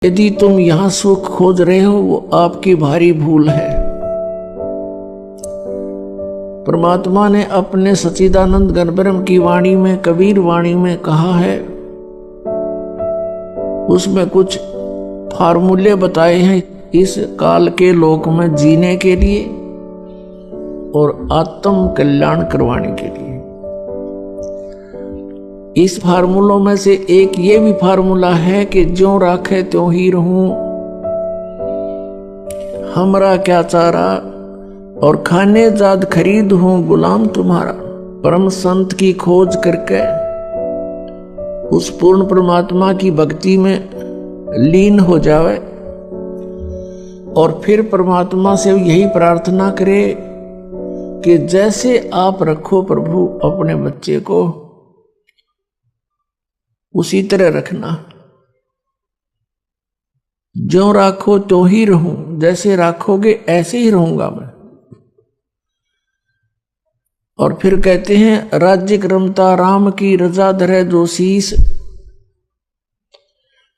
यदि तुम यहां सुख खोज रहे हो वो आपकी भारी भूल है। परमात्मा ने अपने सच्चिदानंद घन ब्रह्म की वाणी में, कबीर वाणी में कहा है, उसमें कुछ फार्मूले बताए हैं इस काल के लोक में जीने के लिए और आत्म कल्याण करवाने के लिए। इस फार्मूलों में से एक ये भी फार्मूला है कि ज्यों राखे त्यों ही रहूं, हमरा क्या चारा और खाने जाद खरीद हूं गुलाम तुम्हारा। परम संत की खोज करके उस पूर्ण परमात्मा की भक्ति में लीन हो जावे और फिर परमात्मा से यही प्रार्थना करे कि जैसे आप रखो प्रभु अपने बच्चे को, उसी तरह रखना। जो राखो तो ही रहूं, जैसे राखोगे ऐसे ही रहूंगा मैं। और फिर कहते हैं, राज्य क्रमता राम की रजा धरे जो शीस,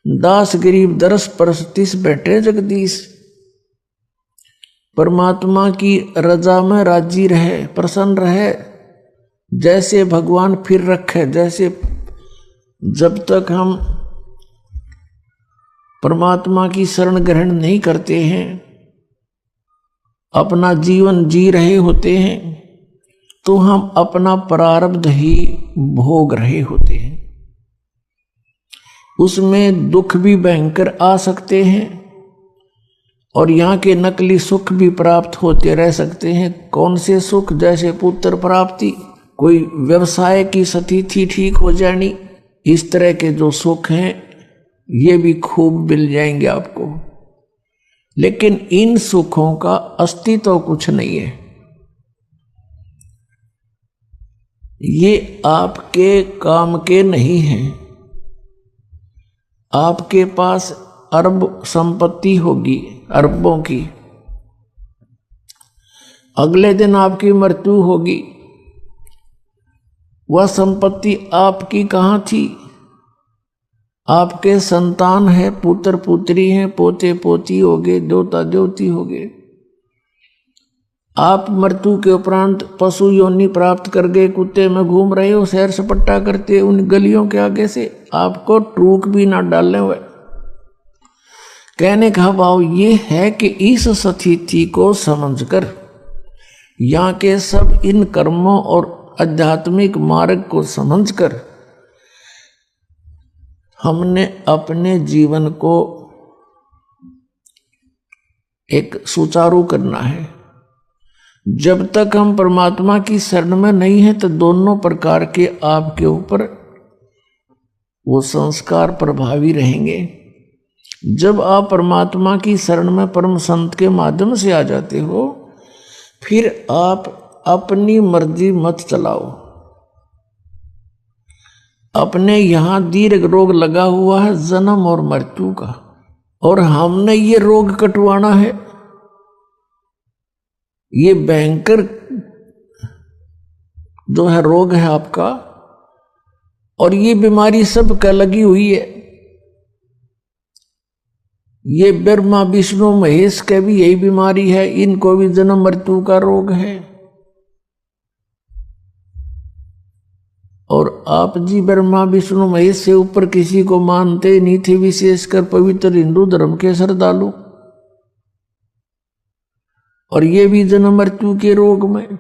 दास गरीब दरस परस्तिस बैठे जगदीश। परमात्मा की रजा में राजी रहे, प्रसन्न रहे, जैसे भगवान फिर रखे। जैसे जब तक हम परमात्मा की शरण ग्रहण नहीं करते हैं, अपना जीवन जी रहे होते हैं, तो हम अपना प्रारब्ध ही भोग रहे होते हैं। उसमें दुख भी भयंकर आ सकते हैं और यहाँ के नकली सुख भी प्राप्त होते रह सकते हैं। कौन से सुख? जैसे पुत्र प्राप्ति, कोई व्यवसाय की स्थिति ठीक हो जानी, इस तरह के जो सुख हैं ये भी खूब मिल जाएंगे आपको। लेकिन इन सुखों का अस्तित्व कुछ नहीं है। ये आपके काम के नहीं हैं। आपके पास अरब संपत्ति होगी, अरबों की, अगले दिन आपकी मृत्यु होगी। वह संपत्ति आपकी कहाँ थी? आपके संतान है, पुत्र पुत्री हैं, पोते पोती हो गए, देवता देवती हो गए। आप मृत्यु के उपरांत पशु योनि प्राप्त कर गए, कुत्ते में घूम रहे हो, सैर सपट्टा करते उन गलियों के आगे से, आपको टूक भी ना डालने हुए। कहने का भाव ये है कि इस स्थिति को समझकर, यहाँ के सब इन कर्मों और आध्यात्मिक मार्ग को समझकर हमने अपने जीवन को एक सुचारू करना है। जब तक हम परमात्मा की शरण में नहीं है तो दोनों प्रकार के आपके ऊपर वो संस्कार प्रभावी रहेंगे। जब आप परमात्मा की शरण में परम संत के माध्यम से आ जाते हो, फिर आप अपनी मर्जी मत चलाओ। अपने यहां दीर्घ रोग लगा हुआ है जन्म और मृत्यु का, और हमने ये रोग कटवाना है। ये भयंकर जो है रोग है आपका, और ये बीमारी सबका लगी हुई है। ये ब्रह्मा विष्णु महेश के भी यही बीमारी है, इनको भी जन्म मृत्यु का रोग है। और आप जी ब्रह्मा विष्णु महेश से ऊपर किसी को मानते नहीं थे, विशेषकर पवित्र हिंदू धर्म के श्रद्धालु। और ये भी जन्म मृत्यु के रोग में,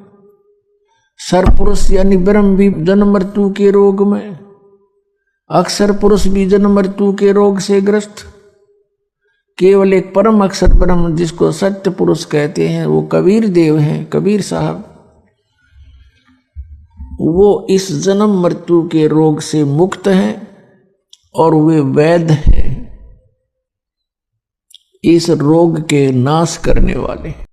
सरपुरुष यानी ब्रह्म भी जन्म मृत्यु के रोग में, अक्षर पुरुष भी जन्म मृत्यु के रोग से ग्रस्त। केवल एक परम अक्षर ब्रह्म, जिसको सत्य पुरुष कहते हैं, वो कबीर देव हैं, कबीर साहब, वो इस जन्म मृत्यु के रोग से मुक्त हैं और वे वैद्य हैं, इस रोग के नाश करने वाले।